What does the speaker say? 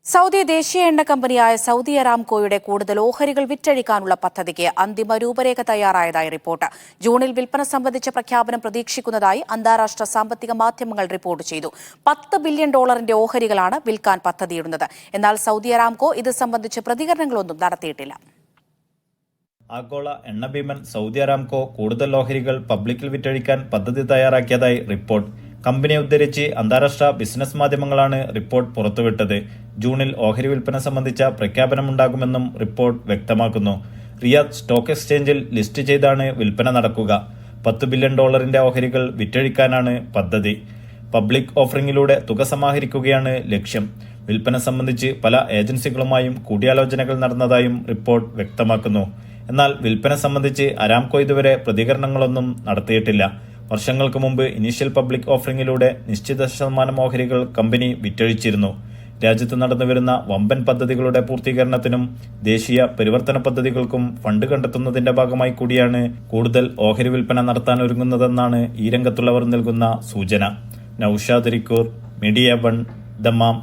Saudi ദേശീയ എണ്ണ കമ്പനിയായ സൗദി അരാംകോയുടെ കൂടുതൽ ഓഹരികൾ വിറ്റഴിക്കാനുള്ള പദ്ധതിക്ക് അന്തിമ രൂപരേഖ തയ്യാറായതായി റിപ്പോർട്ട്. ജൂണിൽ വിൽപ്പന സംബന്ധിച്ച പ്രഖ്യാപനം പ്രതീക്ഷിക്കുന്നതായി അന്താരാഷ്ട്ര സാമ്പത്തിക മാധ്യമങ്ങൾ റിപ്പോർട്ട് ചെയ്തു. $10 ബില്യൺ ഓഹരികളാണ് വിൽക്കാൻ പദ്ധതിയിടുന്നത്. എന്നാൽ സൗദി അരാംകോ ഇത് സംബന്ധിച്ച് പ്രതികരണങ്ങളൊന്നും നടത്തിയിട്ടില്ല. ആഗോള എണ്ണ ഭീമൻ സൗദി അരാംകോ കൂടുതൽ ഓഹരികൾ പബ്ലിക്കിൽ വിറ്റഴിക്കാൻ പദ്ധതി തയ്യാറാക്കിയതായി റിപ്പോർട്ട്. കമ്പനിയെ ഉദ്ധരിച്ച് അന്താരാഷ്ട്ര ബിസിനസ് മാധ്യമങ്ങളാണ് റിപ്പോർട്ട് പുറത്തുവിട്ടത്. ജൂണിൽ ഓഹരി വിൽപ്പന സംബന്ധിച്ച പ്രഖ്യാപനമുണ്ടാകുമെന്നും റിപ്പോർട്ട് വ്യക്തമാക്കുന്നു. റിയാദ് സ്റ്റോക്ക് എക്സ്ചേഞ്ചിൽ ലിസ്റ്റ് ചെയ്താണ് വിൽപ്പന നടക്കുക. $10 ബില്യൺ ഓഹരികൾ വിറ്റഴിക്കാനാണ് പദ്ധതി. പബ്ലിക് ഓഫറിംഗിലൂടെ തുക സമാഹരിക്കുകയാണ് ലക്ഷ്യം. വിൽപ്പന സംബന്ധിച്ച് പല ഏജൻസികളുമായും കൂടിയാലോചനകൾ നടന്നതായും റിപ്പോർട്ട് വ്യക്തമാക്കുന്നു. എന്നാൽ വിൽപ്പന സംബന്ധിച്ച് അരാംകോ ഇതുവരെ പ്രതികരണങ്ങളൊന്നും നടത്തിയിട്ടില്ല. വർഷങ്ങൾക്ക് മുമ്പ് ഇനീഷ്യൽ പബ്ലിക് ഓഫറിംഗിലൂടെ നിശ്ചിത ശതമാനം ഓഹരികൾ കമ്പനി വിറ്റഴിച്ചിരുന്നു. രാജ്യത്ത് നടന്നുവരുന്ന വമ്പൻ പദ്ധതികളുടെ പൂർത്തീകരണത്തിനും ദേശീയ പരിവർത്തന പദ്ധതികൾക്കും ഫണ്ട് കണ്ടെത്തുന്നതിന്റെ ഭാഗമായി കൂടിയാണ് കൂടുതൽ ഓഹരി വിൽപ്പന നടത്താനൊരുങ്ങുന്നതെന്നാണ് ഈ രംഗത്തുള്ളവർ നൽകുന്ന സൂചന. Naushad Rikkur, media 1, Dammam.